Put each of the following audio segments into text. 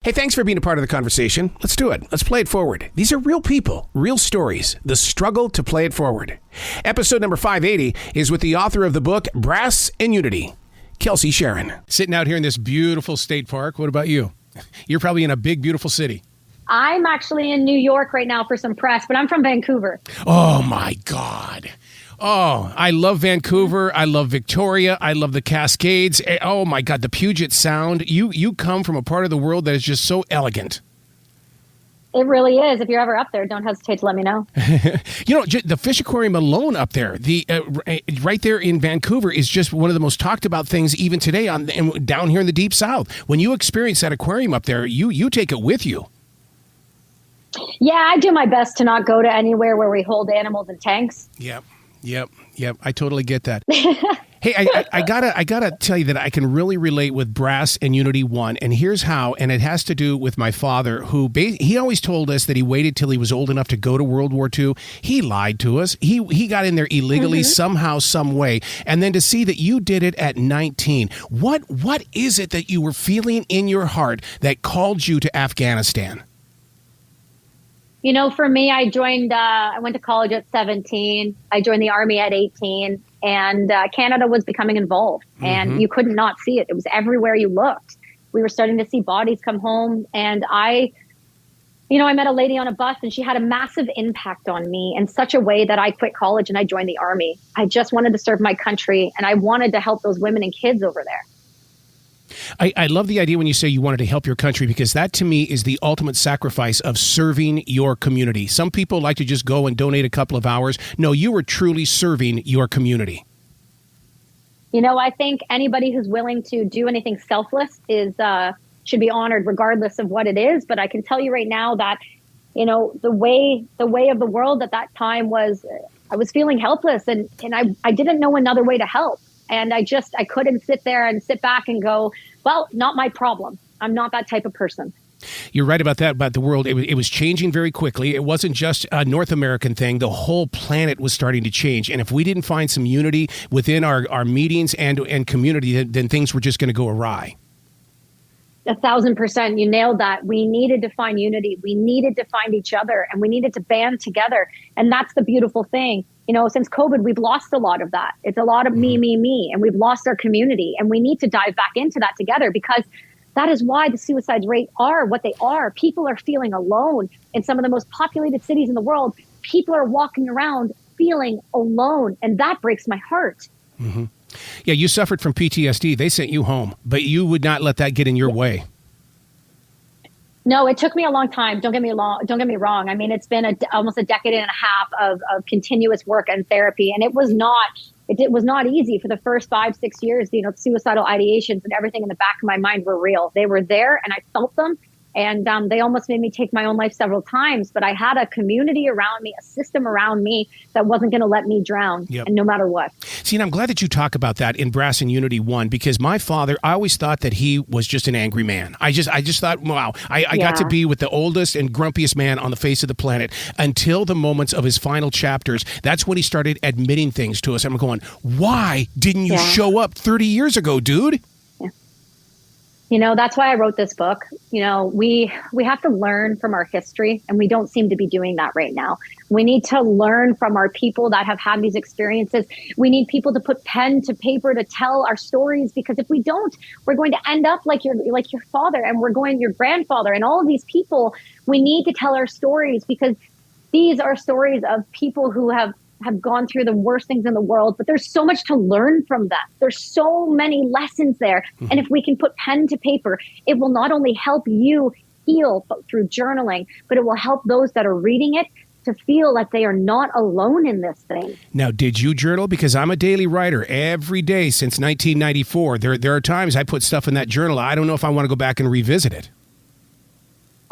Hey, thanks for being a part of the conversation. Let's do it. Let's play it forward. These are real people, real stories, the struggle to play it forward. Episode number 580 is with the author of the book, Brass and Unity, Kelsi Sheren. Sitting out here in this beautiful state park. What about you? You're probably in a big, beautiful city. I'm actually in New York right now for some press, but I'm from Vancouver. Oh, my God. Oh, I love Vancouver. I love Victoria. I love the Cascades. Oh, my God, the Puget Sound. You come from a part of the world that is just so elegant. It really is. If you're ever up there, don't hesitate to let me know. You know, the fish aquarium alone up there, right there in Vancouver, is just one of the most talked about things even today down here in the Deep South. When you experience that aquarium up there, you take it with you. Yeah, I do my best to not go to anywhere where we hold animals in tanks. Yep. I totally get that. Hey, I gotta tell you that I can really relate with Brass and Unity 1, and here's how, and it has to do with my father, who he always told us that he waited till he was old enough to go to World War II. He lied to us. He got in there illegally somehow, some way, and then to see that you did it at 19. What is it that you were feeling in your heart that called you to Afghanistan? You know, for me, I went to college at 17. I joined the Army at 18, and Canada was becoming involved, and you could not see it. It was everywhere you looked. We were starting to see bodies come home, and I met a lady on a bus, and she had a massive impact on me in such a way that I quit college and I joined the Army. I just wanted to serve my country, and I wanted to help those women and kids over there. I love the idea when you say you wanted to help your country, because that to me is the ultimate sacrifice of serving your community. Some people like to just go and donate a couple of hours. No, you were truly serving your community. You know, I think anybody who's willing to do anything selfless should be honored regardless of what it is. But I can tell you right now that, you know, the way of the world at that time was, I was feeling helpless, and I didn't know another way to help. And I couldn't sit there and sit back and go, well, not my problem. I'm not that type of person. You're right about that, about the world. It was changing very quickly. It wasn't just a North American thing. The whole planet was starting to change. And if we didn't find some unity within our meetings and community, then things were just going to go awry. 1,000%. You nailed that. We needed to find unity. We needed to find each other, and we needed to band together. And that's the beautiful thing. You know, since COVID, we've lost a lot of that. It's a lot of me, and we've lost our community. And we need to dive back into that together, because that is why the suicide rate are what they are. People are feeling alone in some of the most populated cities in the world. People are walking around feeling alone, and that breaks my heart. Mm-hmm. Yeah, you suffered from PTSD. They sent you home, but you would not let that get in your way. No, it took me a long time. Don't get me wrong. I mean, it's been almost a decade and a half of continuous work and therapy, and it was not easy for the first 5-6 years. You know, suicidal ideations and everything in the back of my mind were real. They were there, and I felt them. And they almost made me take my own life several times. But I had a community around me, a system around me that wasn't going to let me drown, and no matter what. See, and I'm glad that you talk about that in Brass and Unity 1, because my father, I always thought that he was just an angry man. I just thought, wow, I got to be with the oldest and grumpiest man on the face of the planet until the moments of his final chapters. That's when he started admitting things to us. I'm going, why didn't you show up 30 years ago, dude? You know, that's why I wrote this book. You know, we have to learn from our history, and we don't seem to be doing that right now. We need to learn from our people that have had these experiences. We need people to put pen to paper to tell our stories, because if we don't, we're going to end up like your father, and your grandfather, and all of these people. We need to tell our stories, because these are stories of people who have gone through the worst things in the world, but there's so much to learn from that. There's so many lessons there. And if we can put pen to paper, it will not only help you heal through journaling, but it will help those that are reading it to feel like they are not alone in this thing. Now, did you journal? Because I'm a daily writer every day since 1994. There are times I put stuff in that journal. I don't know if I want to go back and revisit it.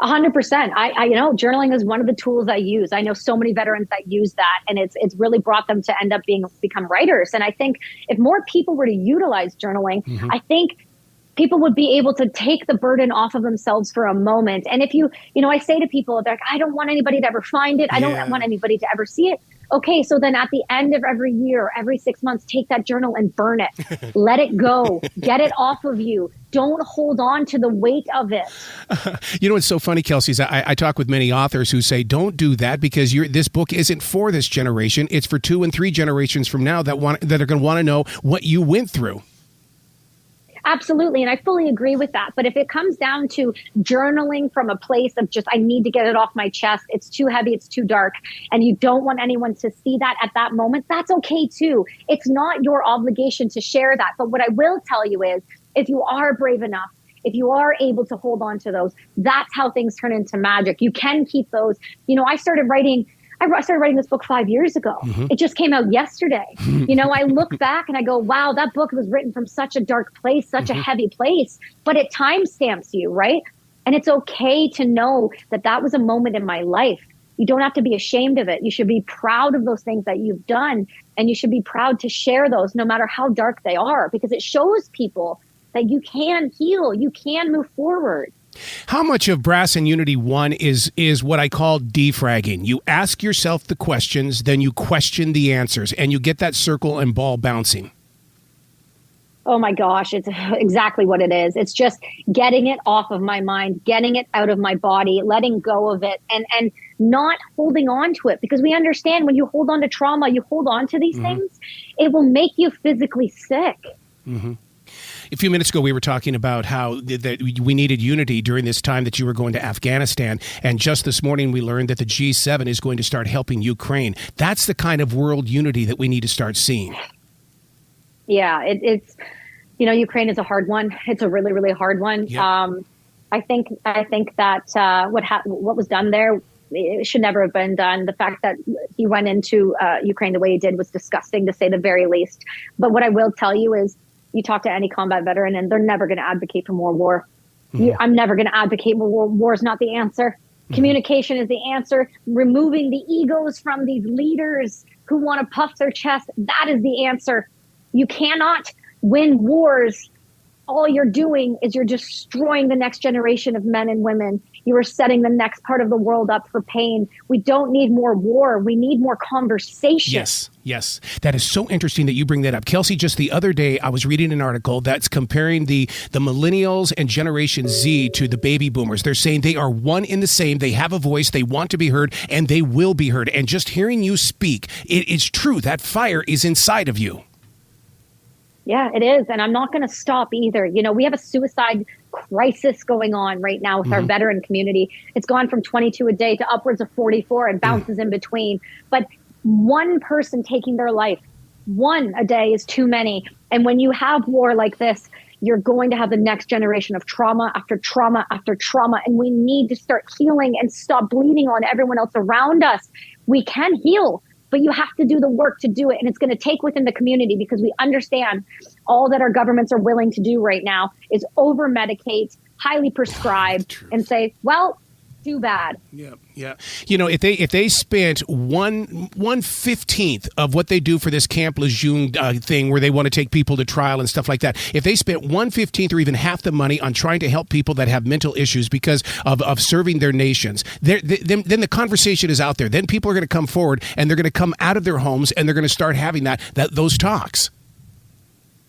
100%. I journaling is one of the tools I use. I know so many veterans that use that, and it's really brought them to end up become writers. And I think if more people were to utilize journaling, I think people would be able to take the burden off of themselves for a moment. And if I say to people, they're like, I don't want anybody to ever find it. I don't want anybody to ever see it. Okay, so then at the end of every year, every 6 months, take that journal and burn it. Let it go. Get it off of you. Don't hold on to the weight of it. You know what's so funny, Kelsi, is I talk with many authors who say, don't do that because this book isn't for this generation. It's for 2 and 3 generations from now that are going to want to know what you went through. Absolutely. And I fully agree with that. But if it comes down to journaling from a place of just, I need to get it off my chest, it's too heavy, it's too dark, and you don't want anyone to see that at that moment, that's okay too. It's not your obligation to share that. But what I will tell you is, if you are brave enough, if you are able to hold on to those, that's how things turn into magic. You can keep those. You know, I started writing this book 5 years ago. Mm-hmm. It just came out yesterday. You know, I look back and I go, wow, that book was written from such a dark place, such a heavy place, but it timestamps you, right? And it's okay to know that that was a moment in my life. You don't have to be ashamed of it. You should be proud of those things that you've done, and you should be proud to share those no matter how dark they are, because it shows people that you can heal, you can move forward. How much of Brass and Unity 1 is what I call defragging? You ask yourself the questions, then you question the answers, and you get that circle and ball bouncing. Oh my gosh, it's exactly what it is. It's just getting it off of my mind, getting it out of my body, letting go of it, and not holding on to it. Because we understand when you hold on to trauma, you hold on to these things, it will make you physically sick. Mm-hmm. A few minutes ago, we were talking about how that we needed unity during this time that you were going to Afghanistan. And just this morning, we learned that the G7 is going to start helping Ukraine. That's the kind of world unity that we need to start seeing. Yeah, it's, you know, Ukraine is a hard one. It's a really, really hard one. Yep. I think that what was done there, it should never have been done. The fact that he went into Ukraine the way he did was disgusting, to say the very least. But what I will tell you is, you talk to any combat veteran and they're never going to advocate for more war. Mm-hmm. I'm never going to advocate more war. War is not the answer. Mm-hmm. Communication is the answer. Removing the egos from these leaders who want to puff their chest, that is the answer. You cannot win wars. All you're doing is you're destroying the next generation of men and women. You are setting the next part of the world up for pain. We don't need more war. We need more conversation. Yes. That is so interesting that you bring that up. Kelsi, just the other day, I was reading an article that's comparing the millennials and Generation Z to the baby boomers. They're saying they are one in the same. They have a voice. They want to be heard, and they will be heard. And just hearing you speak, it is true. That fire is inside of you. Yeah, it is. And I'm not going to stop either. You know, we have a suicide crisis going on right now with our veteran community. It's gone from 22 a day to upwards of 44 and bounces in between. But one person taking their life, one a day is too many. And when you have war like this, you're going to have the next generation of trauma after trauma after trauma. And we need to start healing and stop bleeding on everyone else around us. We can heal, but you have to do the work to do it. And it's going to take within the community, because we understand all that our governments are willing to do right now is over-medicate, highly prescribe, and say, well, too bad. Yeah. You know, if they spent 1/15 of what they do for this Camp Lejeune thing, where they want to take people to trial and stuff like that, if they spent 1/15 or even half the money on trying to help people that have mental issues because of serving their nations, then the conversation is out there. Then people are going to come forward and they're going to come out of their homes and they're going to start having those talks.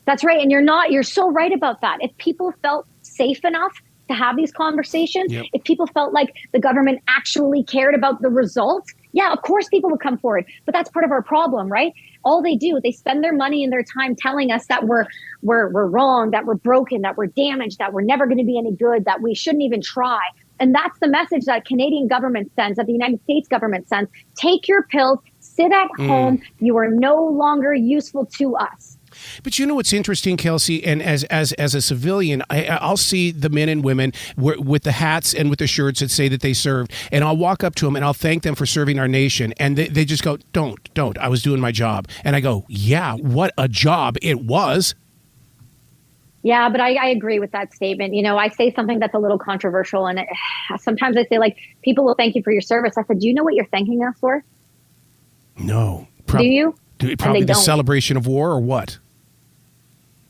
That's right. And you're so right about that. If people felt safe enough to have these conversations, if people felt like the government actually cared about the results, yeah, of course people would come forward. But that's part of our problem, right? All they do, they spend their money and their time telling us that we're wrong, that we're broken, that we're damaged, that we're never going to be any good, that we shouldn't even try. And that's the message that Canadian government sends, that the United States government sends. Take your pills, sit at home. You are no longer useful to us. But you know what's interesting, Kelsi, and as a civilian, I'll see the men and women with the hats and with the shirts that say that they served, and I'll walk up to them and I'll thank them for serving our nation, and they just go, don't, I was doing my job. And I go, yeah, what a job it was. Yeah, but I agree with that statement. You know, I say something that's a little controversial, and sometimes I say, like, people will thank you for your service. I said, do you know what you're thanking us for? No. Do you? Probably the celebration of war, or what?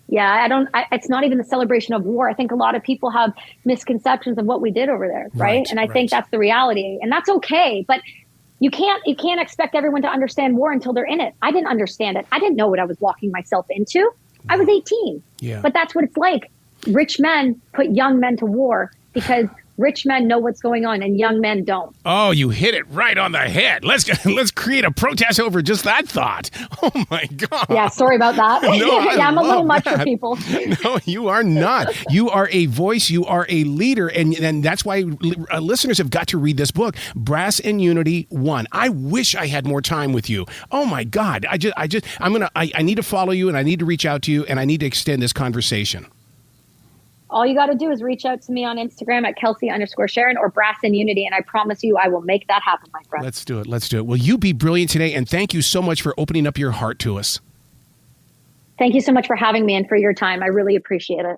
Yeah, it's not even the celebration of war. I think a lot of people have misconceptions of what we did over there, right? And I think that's the reality, and that's okay. But you can't expect everyone to understand war until they're in it. I didn't understand it. I didn't know what I was walking myself into. I was 18. Yeah. But that's what it's like. Rich men put young men to war because rich men know what's going on and young men don't. Oh, you hit it right on the head. Let's create a protest over just that thought. Oh my God. Yeah, sorry about that. No, yeah, I'm a little much that. for people. No, you are not. You are a voice. You are a leader, and that's why listeners have got to read this book, Brass and Unity 1. I wish I had more time with you. Oh my God. I need to follow you, and I need to reach out to you, and I need to extend this conversation. All you got to do is reach out to me on Instagram at Kelsi_Sheren or Brass and Unity, and I promise you I will make that happen, my friend. Let's do it. Let's do it. Well, you be brilliant today, and thank you so much for opening up your heart to us. Thank you so much for having me and for your time. I really appreciate it.